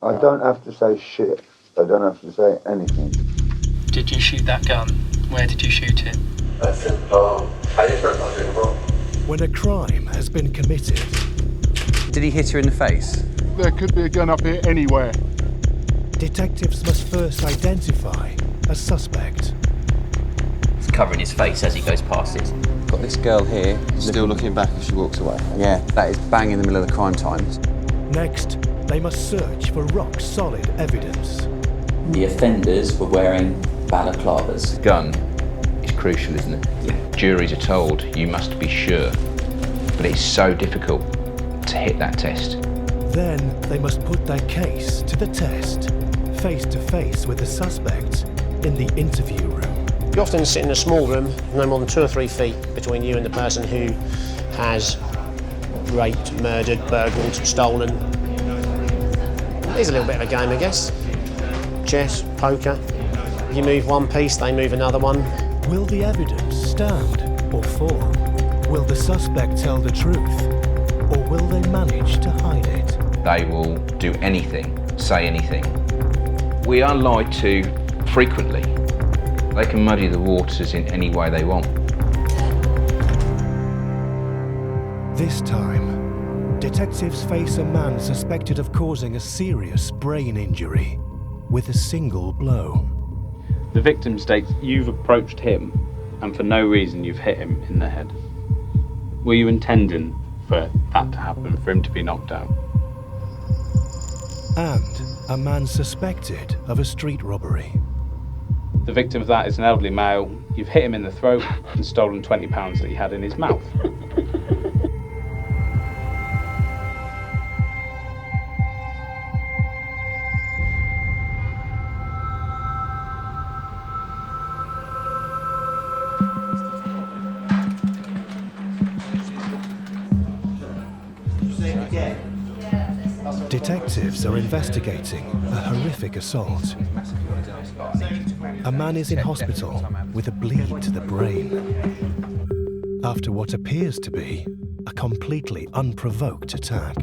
I don't have to say shit. I don't have to say anything. Did you shoot that gun? Where did you shoot it? When a crime has been committed... Did he hit her in the face? There could be a gun up here anywhere. Detectives must first identify a suspect. He's covering his face as he goes past it. Got this girl here, still looking back as she walks away. Yeah, that is bang in the middle of the crime times. Next, they must search for rock-solid evidence. The offenders were wearing balaclavas. The gun is crucial, isn't it? Yeah. Juries are told you must be sure, but it's so difficult to hit that test. Then they must put their case to the test, face to face with the suspect in the interview room. You often sit in a small room, no more than 2 or 3 feet between you and the person who has raped, murdered, burgled, stolen. It's a little bit of a game, I guess. Chess, poker. You move one piece, they move another one. Will the evidence stand or fall? Will the suspect tell the truth, or will they manage to hide it? They will do anything, say anything. We are lied to frequently. They can muddy the waters in any way they want. This time, detectives face a man suspected of causing a serious brain injury with a single blow. The victim states you've approached him and for no reason you've hit him in the head. Were you intending for that to happen, for him to be knocked out? And a man suspected of a street robbery. The victim of that is an elderly male. You've hit him in the throat and stolen £20 that he had in his mouth. Detectives are investigating a horrific assault. A man is in hospital with a bleed to the brain after what appears to be a completely unprovoked attack.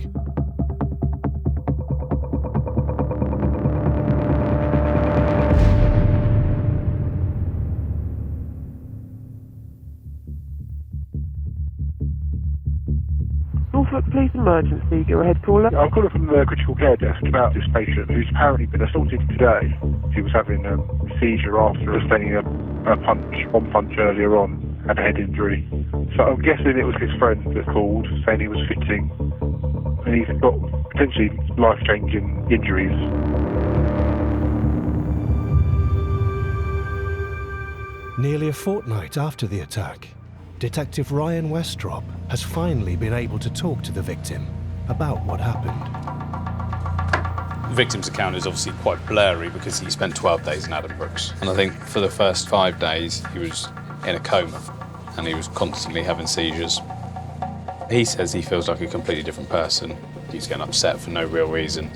Norfolk Police Emergency, go ahead, caller. I'm calling from the critical care desk about this patient who's apparently been assaulted today. He was having a seizure after sustaining one punch earlier on, had a head injury. So I'm guessing it was his friend that called, saying he was fitting, and he's got potentially life-changing injuries. Nearly a fortnight after the attack, Detective Ryan Westrop has finally been able to talk to the victim about what happened. The victim's account is obviously quite blurry because he spent 12 days in Addenbrooke's. And I think for the first 5 days, he was in a coma and he was constantly having seizures. He says he feels like a completely different person. He's getting upset for no real reason.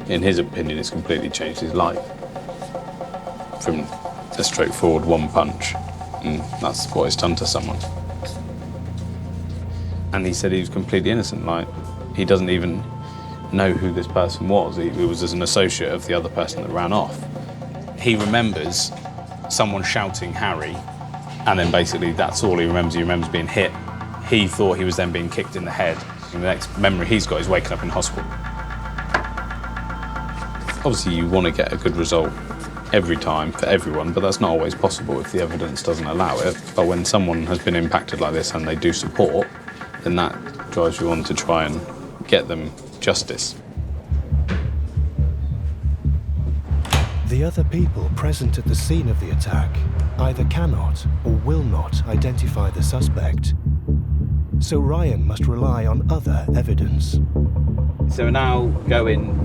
In his opinion, it's completely changed his life. From a straightforward one punch, and that's what it's done to someone. And he said he was completely innocent, like, he doesn't even know who this person was. He was as an associate of the other person that ran off. He remembers someone shouting Harry, and then basically that's all he remembers. He remembers being hit. He thought he was then being kicked in the head. And the next memory he's got is waking up in hospital. Obviously, you want to get a good result every time for everyone, but that's not always possible if the evidence doesn't allow it. But when someone has been impacted like this and they do support, then that drives you on to try and get them justice. The other people present at the scene of the attack either cannot or will not identify the suspect. So Ryan must rely on other evidence. So we're now going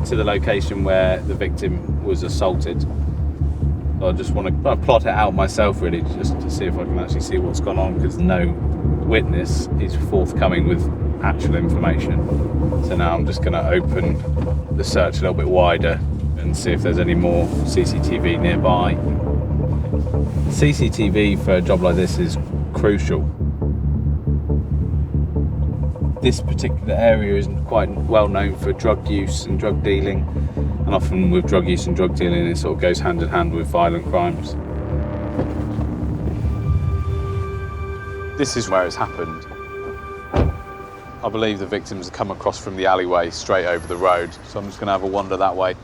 to the location where the victim was assaulted. I just want to plot it out myself, really, just to see if I can actually see what's gone on, because no witness is forthcoming with actual information. So now I'm just going to open the search a little bit wider and see if there's any more CCTV nearby. CCTV for a job like this is crucial. this particular area is quite well known for drug use and drug dealing, and often with drug use and drug dealing it sort of goes hand in hand with violent crimes. This is where it's happened. I believe the victims have come across from the alleyway straight over the road, so I'm just going to have a wander that way.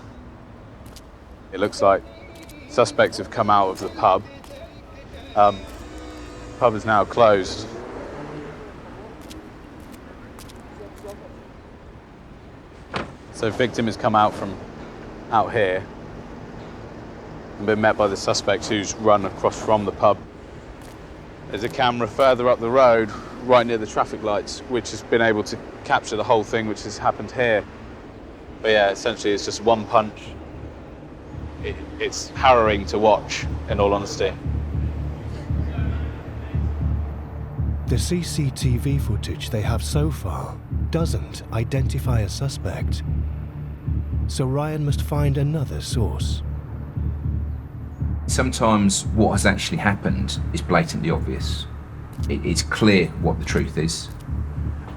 It looks like suspects have come out of the pub. Pub is now closed. So victim has come out from out here and been met by the suspect who's run across from the pub. There's a camera further up the road, right near the traffic lights, which has been able to capture the whole thing which has happened here. But yeah, essentially it's just one punch. It's harrowing to watch, in all honesty. The CCTV footage they have so far doesn't identify a suspect. So Ryan must find another source. Sometimes what has actually happened is blatantly obvious. It's clear what the truth is,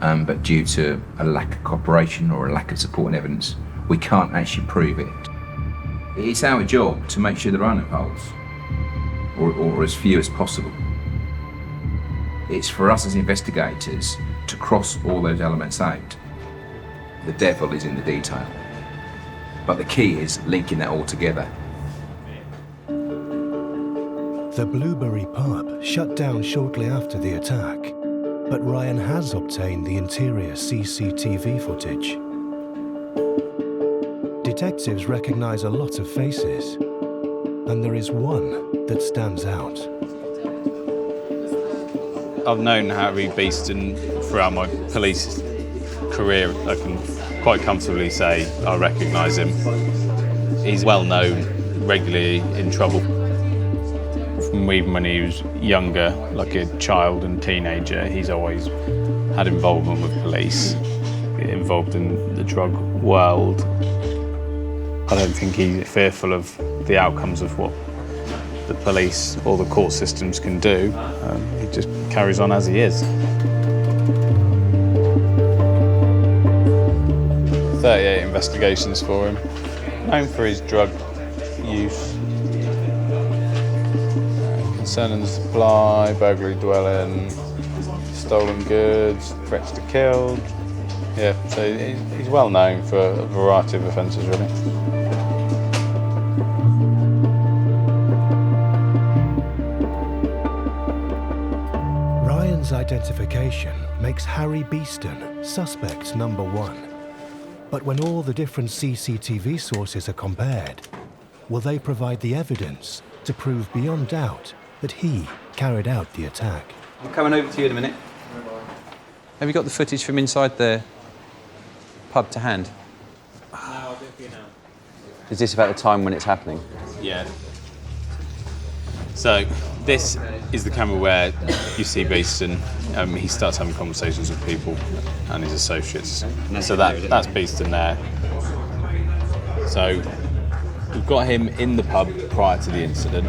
but due to a lack of cooperation or a lack of supporting evidence, we can't actually prove it. It's our job to make sure there are no holes, or as few as possible. It's for us as investigators to cross all those elements out. The devil is in the detail, but the key is linking that all together. The Blueberry pub shut down shortly after the attack, but Ryan has obtained the interior CCTV footage. Detectives recognise a lot of faces, and there is one that stands out. I've known Harry Beaston throughout my police career. I can quite comfortably say I recognise him. He's well known, regularly in trouble. From even when he was younger, like a child and teenager, he's always had involvement with police, involved in the drug world. I don't think he's fearful of the outcomes of what the police or the court systems can do. He just carries on as he is. 38 investigations for him. Known for his drug use. Concerning the supply, burglary dwelling, stolen goods, threats to kill. Yeah, so he's well known for a variety of offences, really. Ryan's identification makes Harry Beaston suspect number one. But when all the different CCTV sources are compared, will they provide the evidence to prove beyond doubt that he carried out the attack? I'm coming over to you in a minute. Have you got the footage from inside the pub to hand? No, I'll do it for you now. Is this about the time when it's happening? Yeah. So this is the camera where you see Beaston. He starts having conversations with people and his associates. So that's Beaston there. So we've got him in the pub prior to the incident,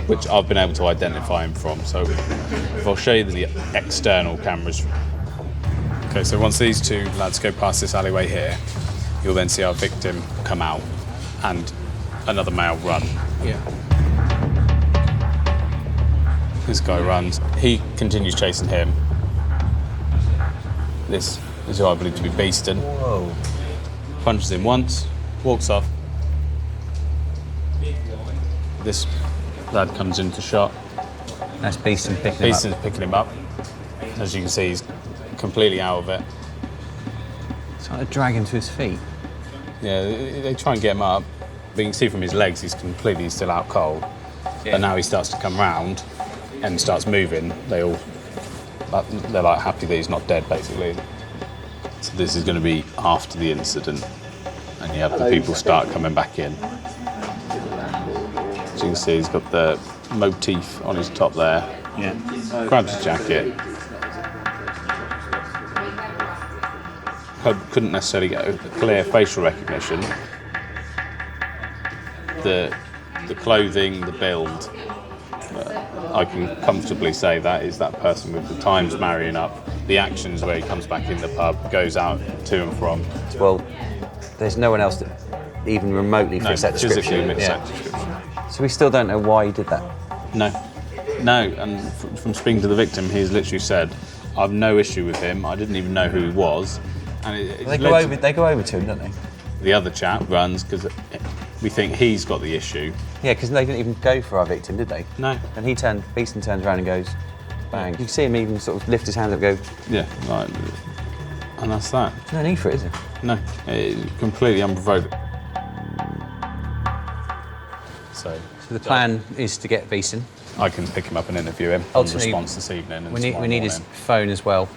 which I've been able to identify him from. So if I'll show you the external cameras. Okay, so once these two lads go past this alleyway here, you'll then see our victim come out and another male run. Yeah. This guy runs. He continues chasing him. This is who I believe to be Beaston. Whoa. Punches him once, walks off. This lad comes into shot. That's Beaston picking him up. Beaston's picking him up. As you can see, he's completely out of it. It's like a drag him to his feet. Yeah, they try and get him up. But you can see from his legs, he's completely still out cold. Yeah. But now he starts to come round and starts moving. They're like happy that he's not dead, basically. So this is going to be after the incident, and you have the people start coming back in. So you can see he's got the motif on his top there. Yeah. Grabs his jacket. Couldn't necessarily get a clear facial recognition. The clothing, the build, I can comfortably say that is that person with the Times marrying up the actions where he comes back in the pub, goes out to and from. Well, there's no one else that even remotely fits that description. That description. So we still don't know why he did that? No, and from speaking to the victim, he's literally said, I've no issue with him, I didn't even know who he was. And they go over to him, don't they? The other chap runs because we think he's got the issue. Yeah, because they didn't even go for our victim, did they? No. And Beaston turns around and goes, bang. You can see him even sort of lift his hands up and go... Yeah, right. And that's that. There's no need for it, is there? No, it's completely unprovoked. So the plan is to get Beaston. I can pick him up and interview him on response this evening. And we need his phone as well,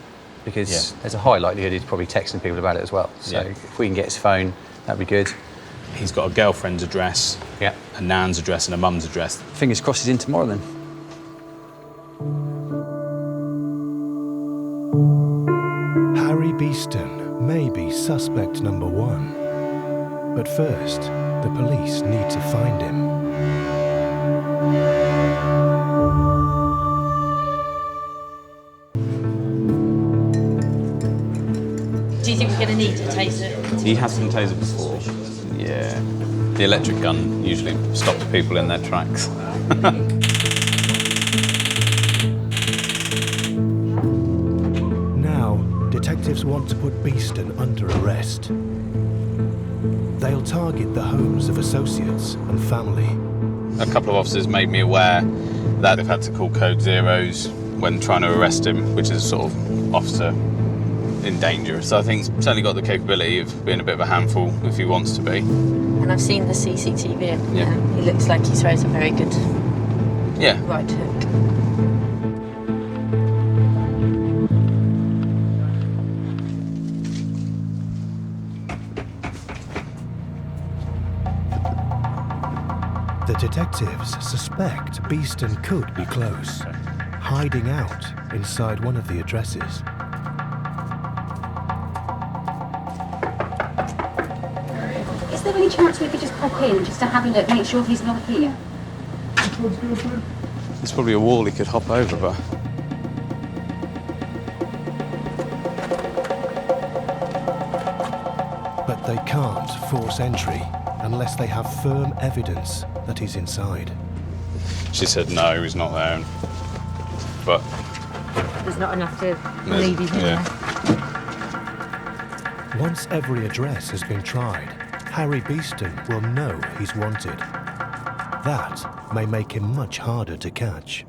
because there's a high likelihood he's probably texting people about it as well. So if we can get his phone, that'd be good. He's got a girlfriend's address, a nan's address and a mum's address. Fingers crossed he's in tomorrow then. Harry Beaston may be suspect number one. But first, the police need to find him. Do you think we're going to need a taser? He has been tasered before. Yeah. The electric gun usually stops people in their tracks. Now, detectives want to put Beaston under arrest. They'll target the homes of associates and family. A couple of officers made me aware that they've had to call code zeros when trying to arrest him, which is sort of officer in danger. So I think he's certainly got the capability of being a bit of a handful if he wants to be. And I've seen the CCTV and he looks like he throws a very good right hook. The detectives suspect Beaston could be close, hiding out inside one of the addresses. Is there any chance we could just pop in just to have a look, make sure he's not here? There's probably a wall he could hop over, but... But they can't force entry unless they have firm evidence that he's inside. She said no, he's not there. But... There's not enough to believe he's in there. Once every address has been tried, Harry Beaston will know he's wanted. That may make him much harder to catch.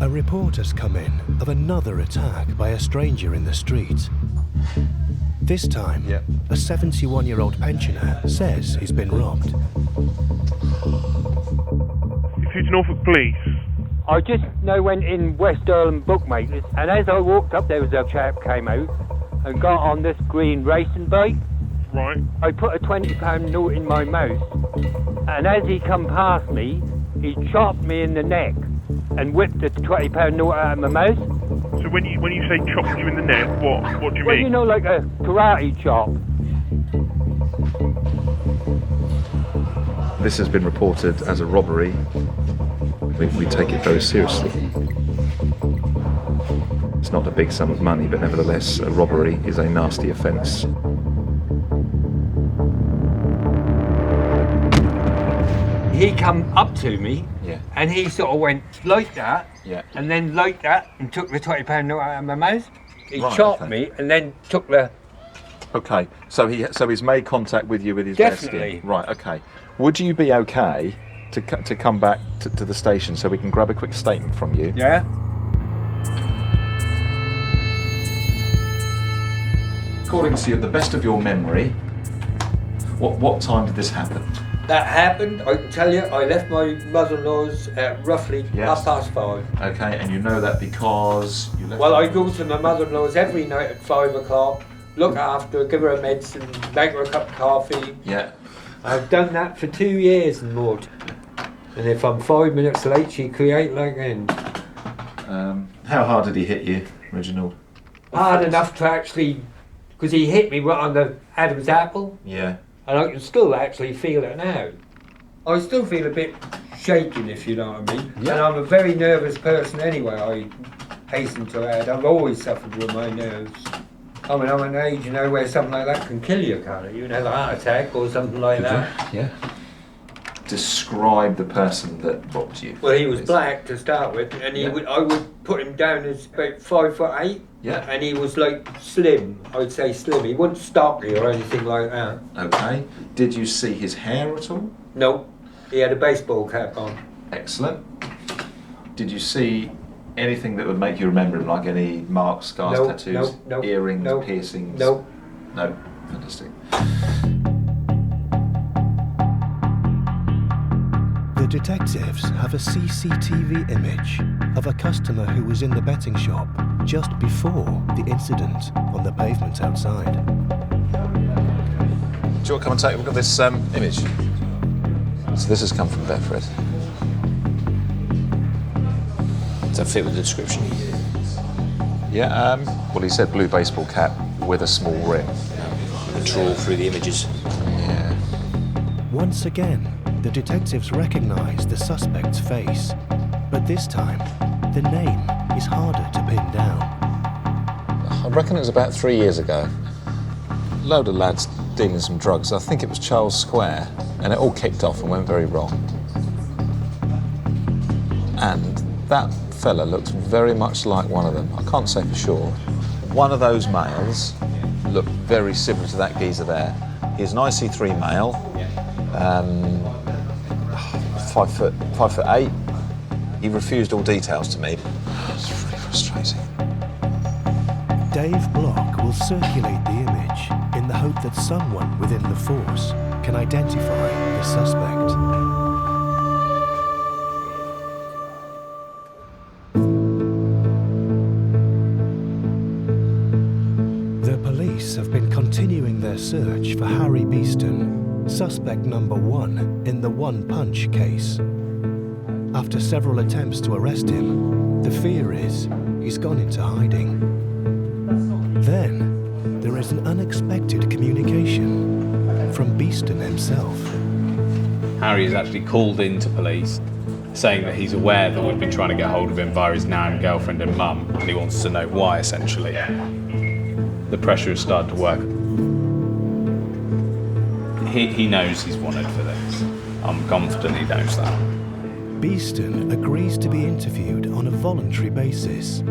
A report has come in of another attack by a stranger in the street. This time, a 71-year-old pensioner says he's been robbed. If you're Norfolk Police... I just went in West Earlham Bookmakers, and as I walked up, there was a chap came out and got on this green racing bike. Right. I put a £20 note in my mouth, and as he come past me, he chopped me in the neck and whipped the £20 note out of my mouth. So when you say chopped you in the neck, what do you mean? Well, you know, like a karate chop. This has been reported as a robbery. We take it very seriously. It's not a big sum of money, but nevertheless, a robbery is a nasty offence. He come up to me, and he sort of went like that, and then like that, and took the £20 note out of my mouth. He chopped me, and then took the... Okay, so he's made contact with you with his Definitely. vest in. Right, okay. Would you be okay to come back to the station so we can grab a quick statement from you? Yeah. According to the best of your memory, what time did this happen? That happened, I can tell you, I left my mother-in-law's at roughly 5:30. Okay, and you know that because you left... Well, I go to my mother-in-law's every night at 5 o'clock, look after her, give her a medicine, make her a cup of coffee. Yeah. I've done that for 2 years and more. And if I'm 5 minutes late, she create like end. How hard did he hit you, Reginald? Hard enough to actually, because he hit me right on the Adam's apple. Yeah. And I can still actually feel it now. I still feel a bit shaking, if you know what I mean. Yeah. And I'm a very nervous person anyway, I hasten to add. I've always suffered with my nerves. I mean, I'm at an age, you know, where something like that can kill you, can't it? You can have a heart attack or something like that. Yeah. Describe the person that robbed you. Well, he was black to start with, and I would put him down as about 5'8". Yeah. And he was like slim, I'd say slim. He wasn't stocky or anything like that. Okay. Did you see his hair at all? No, he had a baseball cap on. Excellent. Did you see anything that would make you remember him, like any marks, scars, tattoos, earrings, piercings? No. No. Fantastic. The detectives have a CCTV image of a customer who was in the betting shop just before the incident on the pavement outside. Do you want to come and take a look at this image? So this has come from Bedford. Does that fit with the description? Yeah, well, he said blue baseball cap with a small rim. The trawl through the images. Yeah. Once again, the detectives recognise the suspect's face, but this time, the name is harder to pin down. I reckon it was about 3 years ago. A load of lads dealing some drugs. I think it was Charles Square, and it all kicked off and went very wrong. And that fella looked very much like one of them. I can't say for sure. One of those males looked very similar to that geezer there. He's an IC3 male, 5'8". He refused all details to me. It's really frustrating. Dave Block will circulate the image in the hope that someone within the force can identify the suspect. The police have been continuing their search for Harry Beaston, suspect number 1 in the One Punch case. After several attempts to arrest him, the fear is he's gone into hiding. Then, there is an unexpected communication from Beaston himself. Harry is actually called into police, saying that he's aware that we've been trying to get hold of him via his now girlfriend and mum, and he wants to know why, essentially. The pressure has started to work. He knows he's wanted for this. I'm confident he knows that. Beaston agrees to be interviewed on a voluntary basis.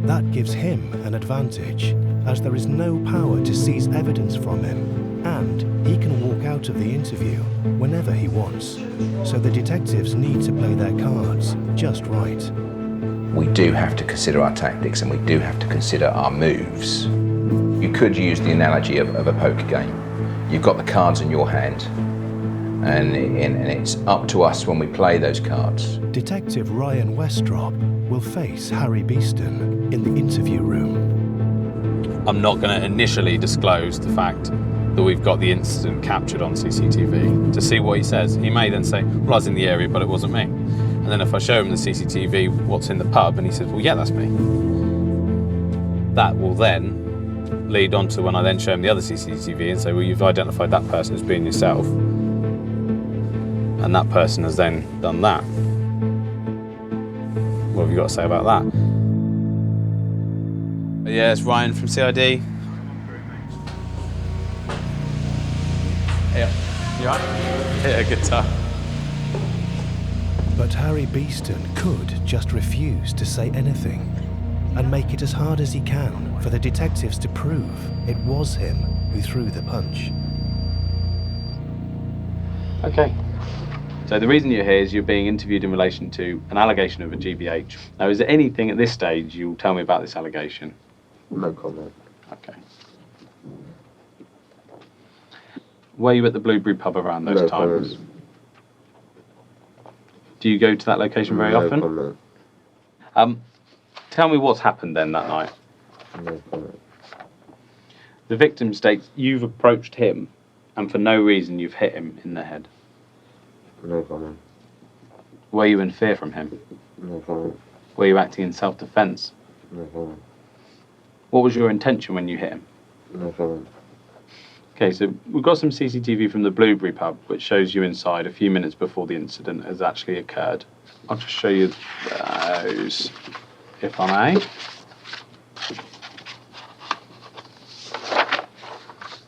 That gives him an advantage, as there is no power to seize evidence from him, and he can walk out of the interview whenever he wants. So the detectives need to play their cards just right. We do have to consider our tactics, and we do have to consider our moves. You could use the analogy of a poker game. You've got the cards in your hand, and it's up to us when we play those cards. Detective Ryan Westrop will face Harry Beaston in the interview room. I'm not going to initially disclose the fact that we've got the incident captured on CCTV to see what he says. He may then say, well, I was in the area, but it wasn't me. And then if I show him the CCTV, what's in the pub, and he says, well, yeah, that's me. That will then lead on to when I then show him the other CCTV and say, well, you've identified that person as being yourself. And that person has then done that. What have you got to say about that? Yeah, it's Ryan from CID. Yeah, you alright? Yeah, good time. But Harry Beaston could just refuse to say anything and make it as hard as he can for the detectives to prove it was him who threw the punch. Okay. So the reason you're here is you're being interviewed in relation to an allegation of a GBH. Now, is there anything at this stage you'll tell me about this allegation? No comment. Okay. Were you at the Blueberry pub around those times? Comment. Do you go to that location very often? Comment. Tell me what's happened then that night. No comment. The victim states you've approached him and for no reason you've hit him in the head. No comment. Were you in fear from him? No comment. Were you acting in self-defense? No comment. What was your intention when you hit him? No comment. Okay, so we've got some CCTV from the Blueberry pub, which shows you inside a few minutes before the incident has actually occurred. I'll just show you those, if I may.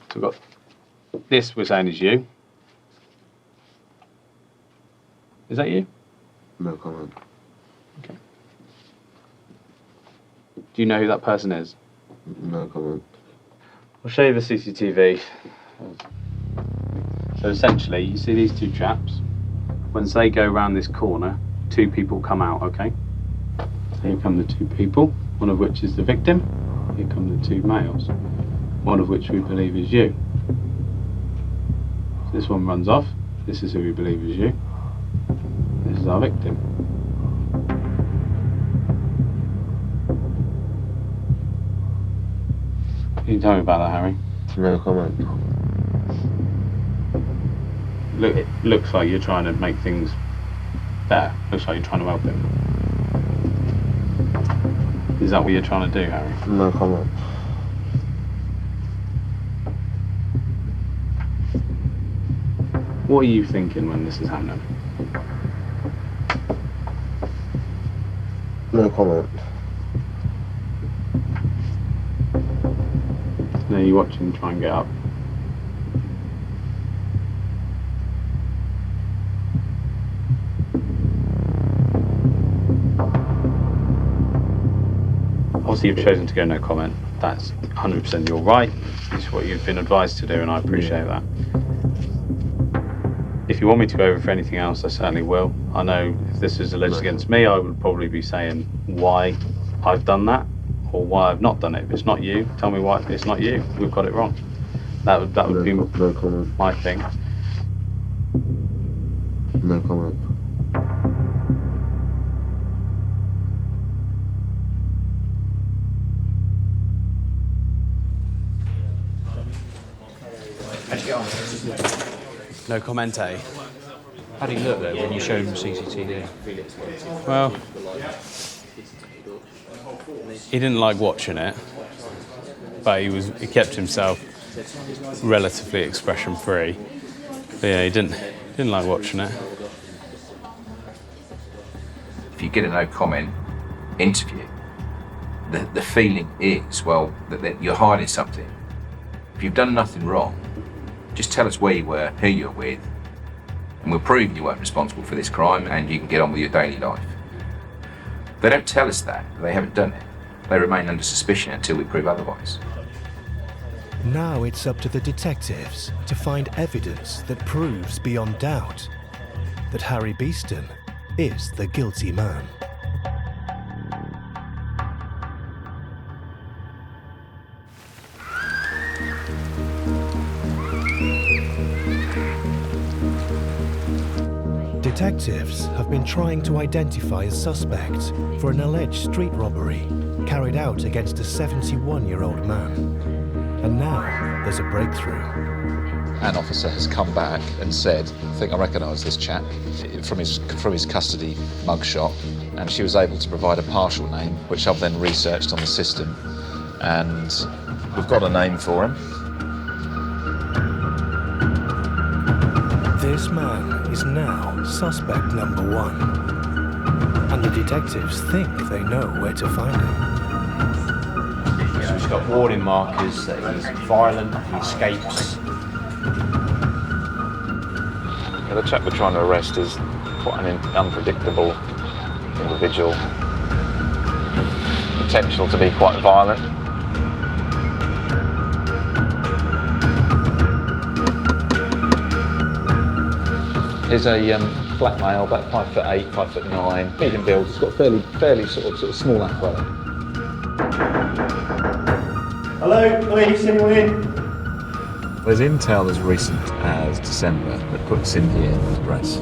So we've got this we're saying is you. Is that you? No comment. Okay. Do you know who that person is? No comment. I'll show you the CCTV. So essentially, you see these two chaps. Once they go around this corner, two people come out, okay? Here come the two people, one of which is the victim. Here come the two males, one of which we believe is you. So this one runs off. This is who we believe is you. This is our victim. Can you tell me about that, Harry? No comment. It looks like you're trying to make things better. Looks like you're trying to help him. Is that what you're trying to do, Harry? No comment. What are you thinking when this is happening? No comment. Now you watch him try and get up. Obviously you've chosen to go no comment. That's 100% your right. It's what you've been advised to do, and I appreciate that. If you want me to go over for anything else, I certainly will. I know if this is alleged against me, I would probably be saying why I've done that or why I've not done it. If it's not you, tell me why it's not you. We've got it wrong. That would be no comment. my thing. No comment. How'd you get on? No comment, eh? How do you look though when you show him CCTV? Well, he didn't like watching it, but he kept himself relatively expression free. But yeah, he didn't like watching it. If you get a no comment interview, the feeling is, well, that you're hiding something. If you've done nothing wrong, just tell us where you were, who you were with, and we'll prove you weren't responsible for this crime and you can get on with your daily life. If they don't tell us that, they haven't done it. They remain under suspicion until we prove otherwise. Now it's up to the detectives to find evidence that proves beyond doubt that Harry Beaston is the guilty man. Detectives have been trying to identify a suspect for an alleged street robbery carried out against a 71-year-old man. And now there's a breakthrough. An officer has come back and said, I think I recognise this chap from his custody mugshot, and she was able to provide a partial name, which I've then researched on the system, and we've got a name for him. This man is now suspect number one, and the detectives think they know where to find him. So he's got warning markers that he's violent, he escapes. Yeah, the chap we're trying to arrest is quite an unpredictable individual. Potential to be quite violent. He's a black male, about 5'8", 5'9", medium build. He's got fairly sort of small athletic. Hello, police, anyone in? There's intel as recent as December that puts him here to press.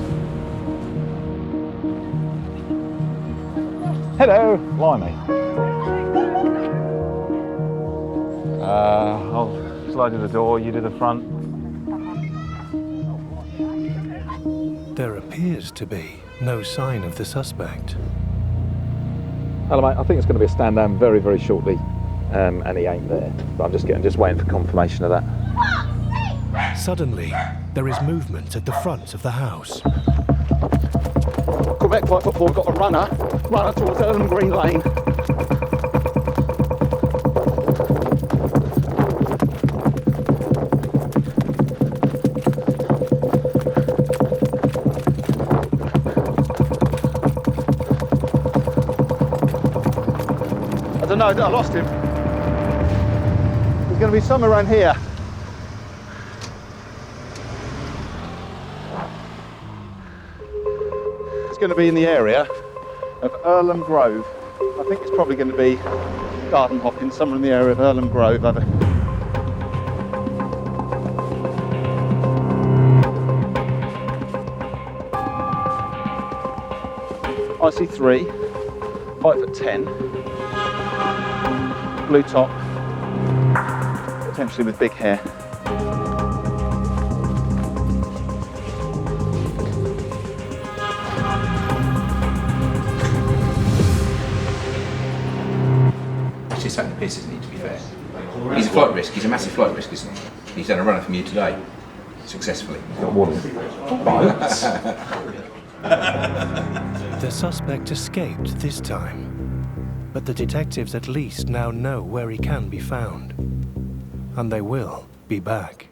Hello, blimey. I'll slide to the door, you do the front. There appears to be no sign of the suspect. Hello mate, I think it's going to be a stand down very, very shortly, and he ain't there. But I'm just waiting for confirmation of that. Suddenly, there is movement at the front of the house. Quebec White Football got a runner towards Earlham Green Lane. I don't know, I lost him. He's going to be somewhere around here. It's going to be in the area of Earlham Grove. I think it's probably going to be garden hopping, somewhere in the area of Earlham Grove. I see 3, 5'10", blue top, potentially with big hair. Just taking the piss, isn't he, to be fair? He's a flight risk, he's a massive flight risk, isn't he? He's done a runner from you today, successfully. Got one. The suspect escaped this time, but the detectives at least now know where he can be found, and they will be back.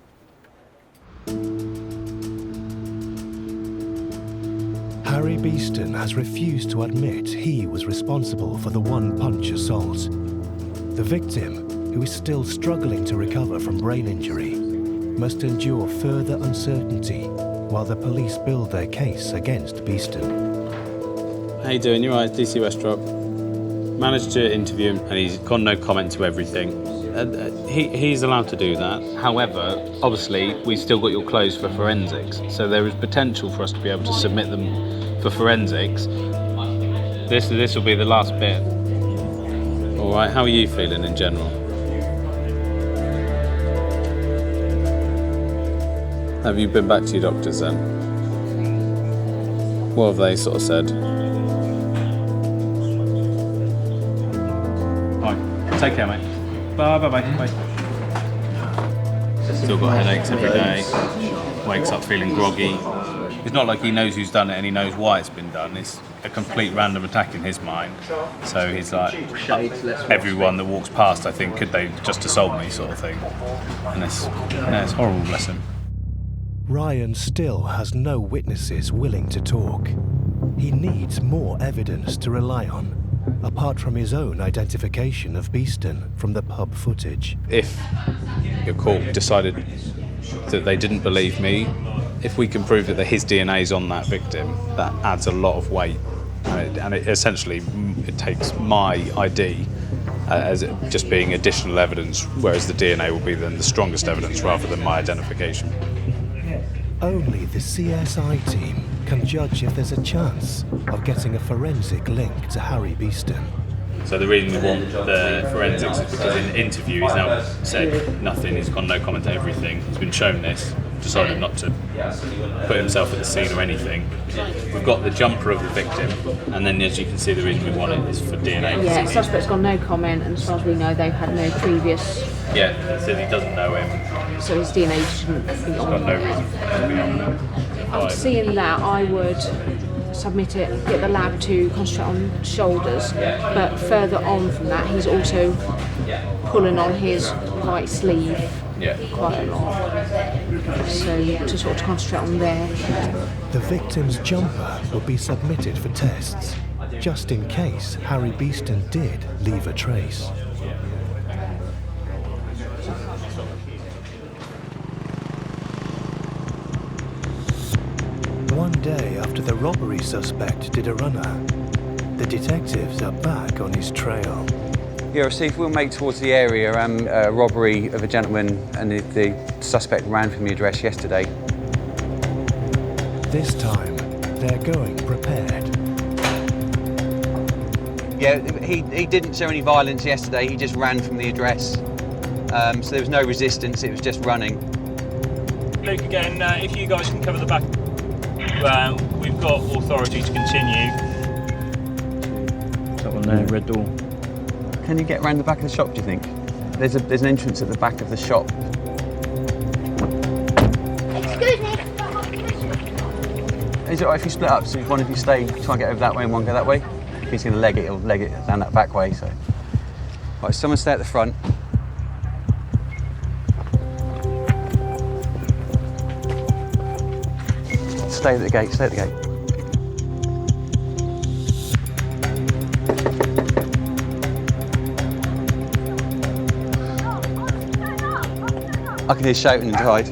Harry Beaston has refused to admit he was responsible for the one-punch assault. The victim, who is still struggling to recover from brain injury, must endure further uncertainty while the police build their case against Beaston. How you doing? You're right, DC Westrop. Managed to interview him, and he's got no comment to everything. He's allowed to do that. However, obviously, we've still got your clothes for forensics, so there is potential for us to be able to submit them for forensics. This will be the last bit. All right, how are you feeling in general? Have you been back to your doctors then? What have they sort of said? Bye. Take care, mate. Bye. Still got headaches every day. Wakes up feeling groggy. It's not like he knows who's done it and he knows why it's been done. It's a complete random attack in his mind. So he's like, everyone that walks past, I think, could they just assault me, sort of thing. And it's horrible, bless him. Ryan still has no witnesses willing to talk. He needs more evidence to rely on, apart from his own identification of Beaston from the pub footage. If your court decided that they didn't believe me, if we can prove that his DNA is on that victim, that adds a lot of weight. And it essentially takes my ID as just being additional evidence, whereas the DNA will be then the strongest evidence rather than my identification. Only the CSI team can judge if there's a chance of getting a forensic link to Harry Beaston. So the reason we want the forensics is because in the interview he's now said nothing, he's got no comment to everything, he's been shown this, decided not to put himself at the scene or anything. We've got the jumper of the victim, and then as you can see the reason we want it is for DNA. Yeah, suspect's got no comment, and as far as we know they've had no previous... Yeah, he says he doesn't know him. So his DNA shouldn't be on. He's got no reason for it to be on there. After seeing that, I would submit it, get the lab to concentrate on shoulders, but further on from that, he's also pulling on his right sleeve quite a lot. So to sort of concentrate on there. The victim's jumper will be submitted for tests, just in case Harry Beaston did leave a trace. One day after the robbery suspect did a runner, the detectives are back on his trail. Yeah, Steve, we'll make towards the area robbery of a gentleman, and the suspect ran from the address yesterday. This time, they're going prepared. Yeah, he didn't show any violence yesterday, he just ran from the address. So there was no resistance, it was just running. Luke, again, if you guys can cover the back, we've got authority to continue. That one there, red door. Can you get around the back of the shop, do you think? There's an entrance at the back of the shop. Is it alright if you split up? So if one of you stay, try and get over that way and one go that way? If he's going to leg it, he'll leg it down that back way, so. Right, someone stay at the front. Stay at the gate, stay at the gate. I can hear shouting inside.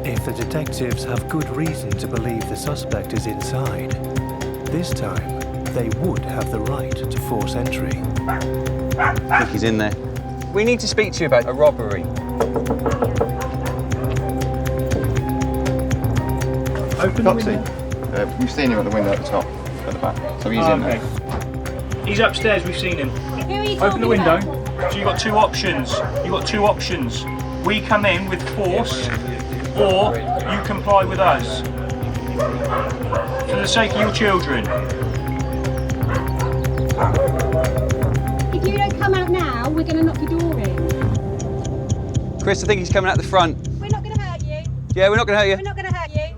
If the detectives have good reason to believe the suspect is inside, this time they would have the right to force entry. I think he's in there. We need to speak to you about a robbery. Open Foxy, we've seen him at the window at the top, at the back, so he's in there. He's upstairs, we've seen him. Who are you Open the talking window. about? So you've got two options. You've got two options. We come in with force, or you comply with us. For the sake of your children. If you don't come out now, we're going to knock your door in. Chris, I think he's coming out the front. We're not going to hurt you. Yeah, we're not going to hurt you. We're not going to hurt you.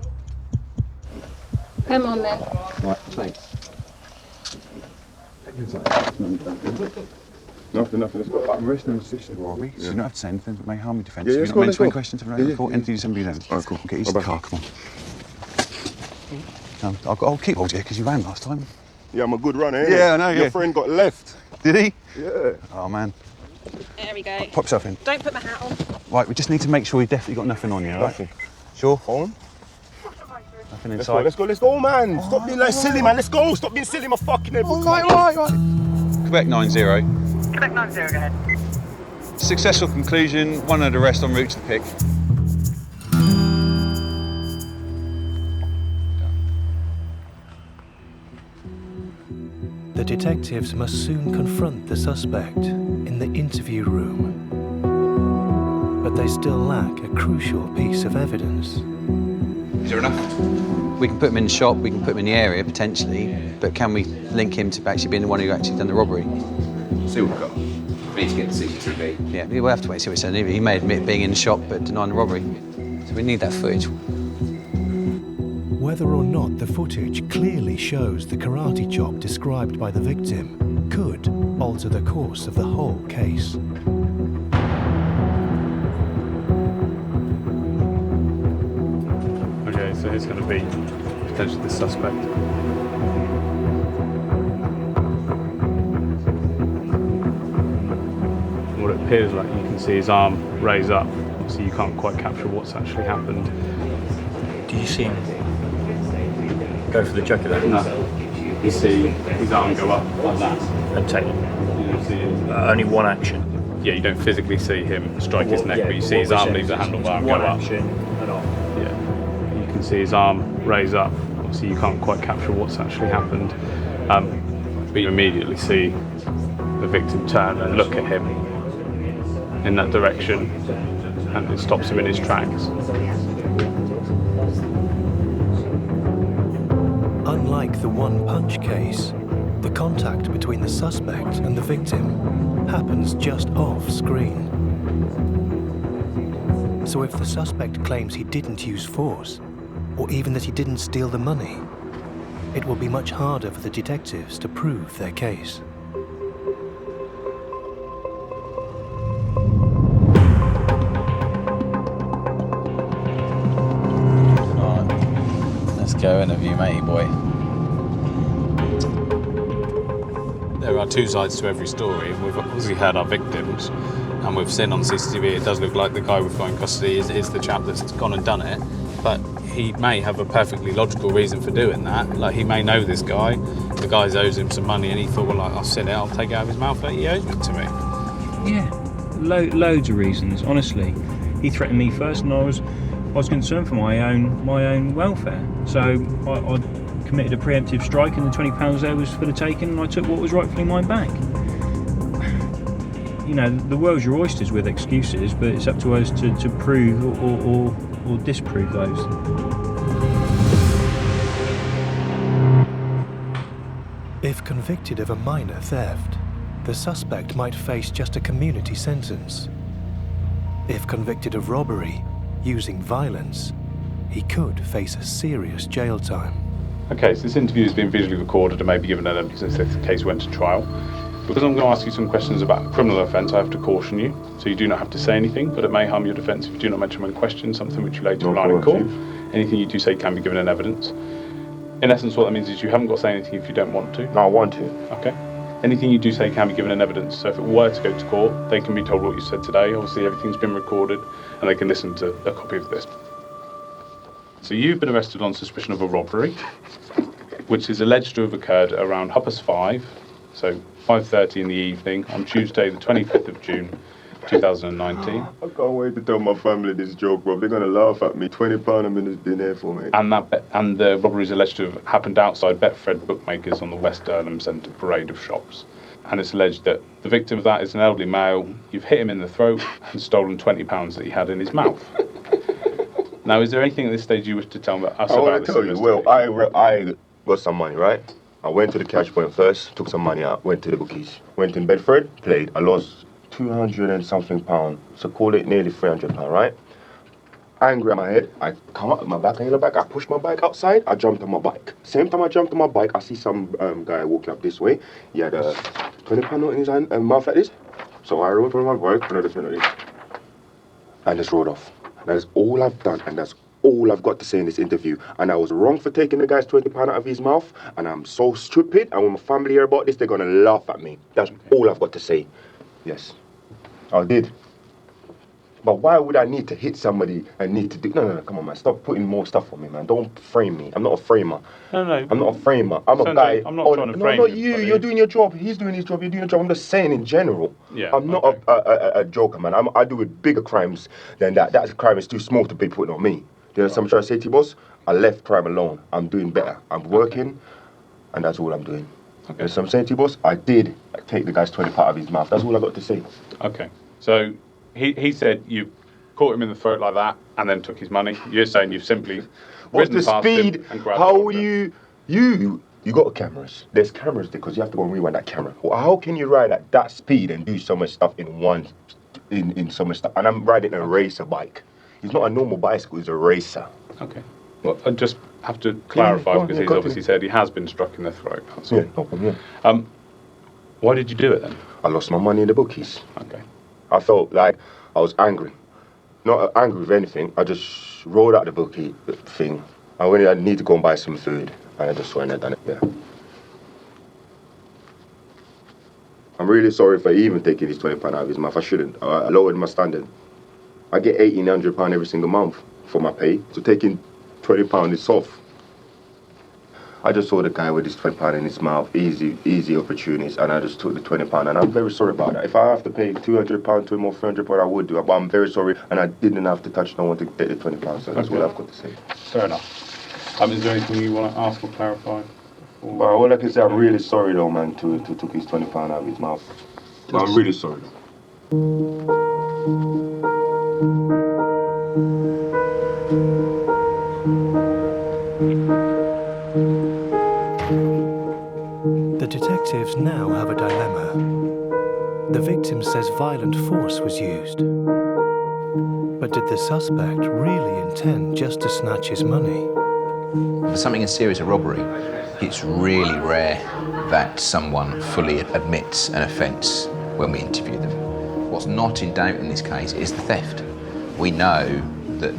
Come on then. Right, thanks. Nothing. Let's go. I'm arresting the sister. So you don't have to say anything, but may harm your defence. Yeah, You're let's not go, meant let's to any go. questions of Yeah, report, anything you somebody knows. Alright, cool. Get used to the car, come on. I'll keep hold of you because you ran last time. Yeah, I'm a good runner, innit? Yeah, I know, Your friend got left. Did he? Yeah. Oh, man. There we go. Pop yourself in. Don't put my hat on. Right, we just need to make sure you've definitely got nothing on you, all right? Nothing. Sure? On. Nothing inside. Let's go, man. Stop being like silly, man. Let's go. Stop being silly, my fucking head. All right. Quebec 90. Quebec 90, go ahead. Successful conclusion, one under arrest en route to the pick. The detectives must soon confront the suspect in the interview room. But they still lack a crucial piece of evidence. Is there enough? We can put him in the shop, we can put him in the area potentially, but can we link him to actually being the one who actually done the robbery? See what we've got. We need to get the CCTV. Yeah, we'll have to wait and see what he said. He may admit being in the shop but denying the robbery. So we need that footage. Whether or not the footage clearly shows the karate chop described by the victim could alter the course of the whole case. Okay, so here's going to be potentially the suspect. What it appears like, you can see his arm raise up, so you can't quite capture what's actually happened. Do you see him go for the jugular? No. You see his arm go up like that. And take You don't see him. only one action. Yeah, you don't physically see him strike his neck, but you see his arm leave the handlebar and go one up. action and off. Yeah. You can see his arm raise up, so you can't quite capture what's actually happened. But you immediately see the victim turn and look at him in that direction, and it stops him in his tracks. Unlike the one-punch case, the contact between the suspect and the victim happens just off-screen. So if the suspect claims he didn't use force, or even that he didn't steal the money, it will be much harder for the detectives to prove their case. Let's go interview matey boy. There are two sides to every story. We've obviously heard our victims, and we've seen on CCTV it does look like the guy we've got in custody is the chap that's gone and done it, but he may have a perfectly logical reason for doing that. Like, he may know this guy, the guy owes him some money, and he thought, well, I'll sit it, I'll take it out of his mouth, but he owes it to me. Yeah, loads of reasons. Honestly, he threatened me first, and I was concerned for my own welfare. So I committed a preemptive strike, and the £20 there was for the taking, and I took what was rightfully mine back. You know, the world's your oysters with excuses, but it's up to us to prove or disprove those. If convicted of a minor theft, the suspect might face just a community sentence. If convicted of robbery, using violence, he could face a serious jail time. Okay, so this interview has been visually recorded and may be given evidence if the case went to trial. Because I'm going to ask you some questions about a criminal offence, I have to caution you. So you do not have to say anything, but it may harm your defence if you do not mention when questioned, something which you later rely in court. Anything you do say can be given in evidence. In essence, what that means is you haven't got to say anything if you don't want to. No, I want to. Okay. Anything you do say can be given in evidence. So if it were to go to court, they can be told what you said today. Obviously, everything's been recorded, and they can listen to a copy of this. So you've been arrested on suspicion of a robbery, which is alleged to have occurred around 5:30, so 5:30 in the evening on Tuesday, the 25th of June, 2019. I can't wait to tell my family this joke, bro. They're gonna laugh at me. £20 a minute's been there for me. And the robbery is alleged to have happened outside Betfred Bookmakers on the West Earlham Centre parade of shops. And it's alleged that the victim of that is an elderly male. You've hit him in the throat and stolen £20 that he had in his mouth. Now, is there anything at this stage you wish to tell us about this? I want to tell you. Well, I got some money, right? I went to the cash point first, took some money out, went to the bookies. Went in Bedford, played. I lost 200 and something pounds, so call it nearly £300, right? Angry at my head, I come up with my back, I push my bike outside, I jumped on my bike. Same time I jumped on my bike, I see some guy walking up this way. He had a £20 note in his hand, mouth like this. So I rode on my bike, and just rode off. That is all I've done, and that's all I've got to say in this interview. And I was wrong for taking the guy's £20 out of his mouth, and I'm so stupid, and when my family hear about this, they're gonna laugh at me. That's all I've got to say. Yes, I did. But why would I need to hit somebody and need to do... No, come on, man. Stop putting more stuff on me, man. Don't frame me. I'm not a framer. No. I'm not a framer. I'm a guy... I'm not trying to frame you. No, not you. You're doing your job. He's doing his job. You're doing your job. I'm just saying in general. Yeah. I'm not a joker, man. I do with bigger crimes than that. That crime is too small to be putting on me. You know what I'm trying to say to you, boss? I left crime alone. I'm doing better. I'm working, and that's all I'm doing. Okay. You know what I'm saying to you, boss? I did take the guy's £20 out of his mouth. That's all I got to say. Okay. So he said you caught him in the throat like that and then took his money. You're saying you've simply What's the ridden past speed? him and grabbed How it. you got cameras. There's cameras because you have to go and rewind that camera. Well, how can you ride at that speed and do so much stuff in so much stuff? And I'm riding a racer bike. It's not a normal bicycle, it's a racer. Okay. Well, I just have to clarify because he's obviously said he has been struck in the throat. That's all. Yeah, no problem, yeah. Why did you do it then? I lost my money in the bookies. Okay. I felt like I was angry. Not angry with anything. I just rolled out the bookie thing. I need to go and buy some food, and I just went and done it. Yeah. I'm really sorry for even taking his £20 out of his mouth. I shouldn't. I lowered my standard. I get £1,800 every single month for my pay, so taking £20 is soft. I just saw the guy with his £20 in his mouth, easy opportunities, and I just took the £20, and I'm very sorry about that. If I have to pay £200 to him or £300, I would do it, but I'm very sorry, and I didn't have to touch no one to get the £20, so that's what I've got to say. Fair enough. Is there anything you want to ask or clarify? Well, all I can say, I'm really sorry though, man, to took his £20 out of his mouth. But I'm really sorry though. The detectives now have a dilemma. The victim says violent force was used. But did the suspect really intend just to snatch his money? For something as serious as robbery, it's really rare that someone fully admits an offence when we interview them. What's not in doubt in this case is the theft. We know that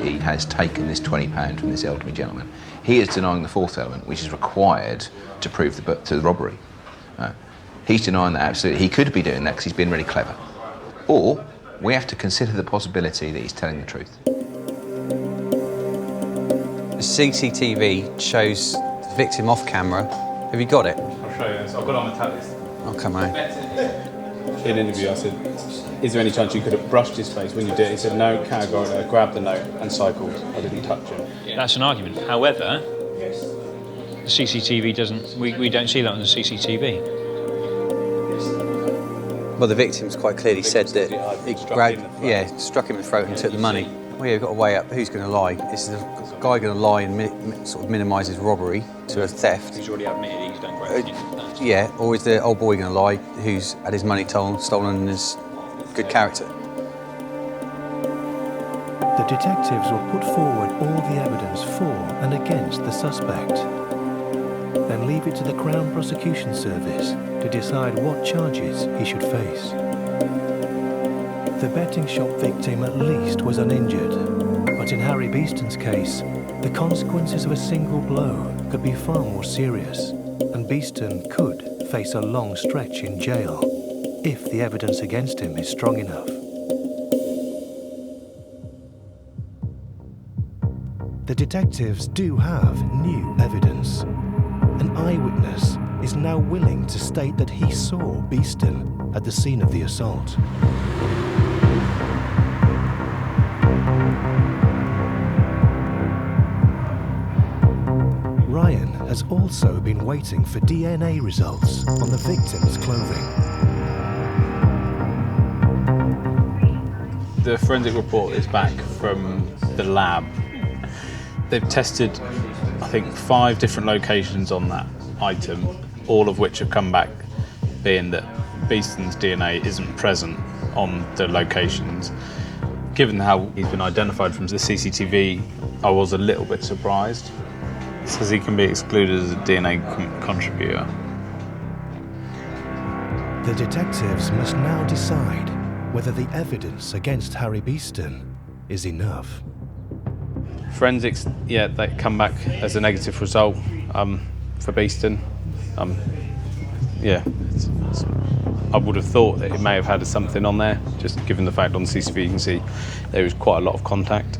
he has taken this £20 from this elderly gentleman. He is denying the fourth element, which is required to prove the robbery. He's denying that absolutely. He could be doing that because he's been really clever. Or we have to consider the possibility that he's telling the truth. The CCTV shows the victim off camera. Have you got it? I'll show you this. I've got it on the tablet. Oh, come on. In an interview, I said, is there any chance you could have brushed his face when you did it? He said, no, categorically. I grabbed the note and cycled. I didn't touch him. That's an argument. However, the CCTV doesn't... We don't see that on the CCTV. Well, the victim's quite clearly said that he struck him in the throat and took the money. Well, yeah, we've got to weigh up who's going to lie. Is the guy going to lie and sort of minimise his robbery to a theft? He's already admitted he's done great. Yeah, or is the old boy going to lie who's had his money stolen and is good character? The The detectives will put forward all the evidence for and against the suspect, then leave it to the Crown Prosecution Service to decide what charges he should face. The betting shop victim at least was uninjured, but in Harry Beaston's case, the consequences of a single blow could be far more serious, and Beaston could face a long stretch in jail if the evidence against him is strong enough. The detectives do have new evidence. An eyewitness is now willing to state that he saw Beaston at the scene of the assault. Ryan has also been waiting for DNA results on the victim's clothing. The forensic report is back from the lab. They've tested, I think, 5 different locations on that item, all of which have come back being that Beaston's DNA isn't present on the locations. Given how he's been identified from the CCTV, I was a little bit surprised. It says he can be excluded as a DNA contributor. The detectives must now decide whether the evidence against Harry Beaston is enough. Forensics, yeah, they come back as a negative result for Beaston. I would have thought that it may have had something on there, just given the fact on the CCTV you can see there was quite a lot of contact.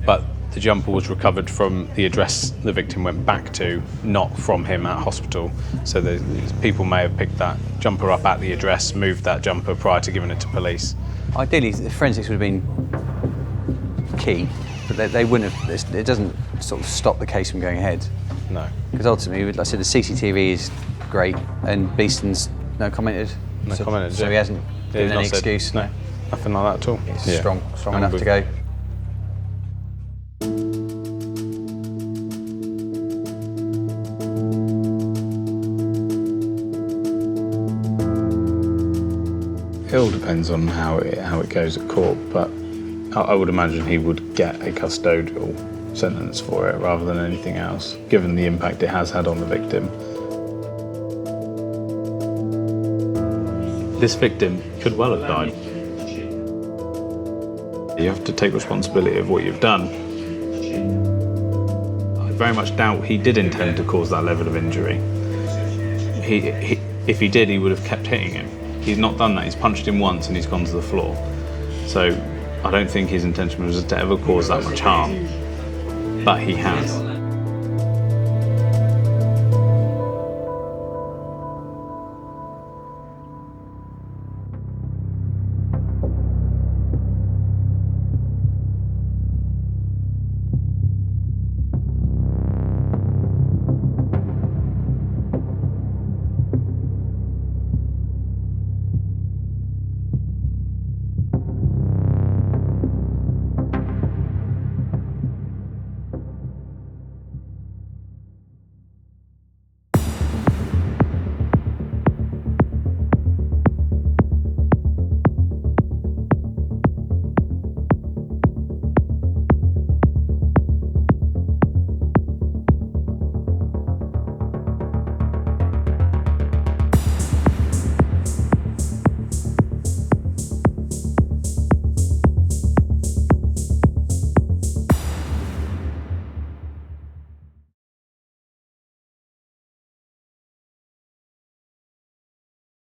But the jumper was recovered from the address the victim went back to, not from him at hospital. So the people may have picked that jumper up at the address, moved that jumper prior to giving it to police. Ideally, the forensics would have been key, but they wouldn't have. It doesn't sort of stop the case from going ahead. No. Because ultimately, like I said, the CCTV is great, and Beaston's no commented. So he hasn't given any excuse. No, nothing like that at all. It's strong enough to go. It all depends on how it goes at court, but I would imagine he would get a custodial sentence for it rather than anything else, given the impact it has had on the victim. This victim could well have died. You have to take responsibility of what you've done. I very much doubt he did intend to cause that level of injury. If he did, he would have kept hitting him. He's not done that. He's punched him once and he's gone to the floor. So I don't think his intention was to ever cause that much harm, but he has.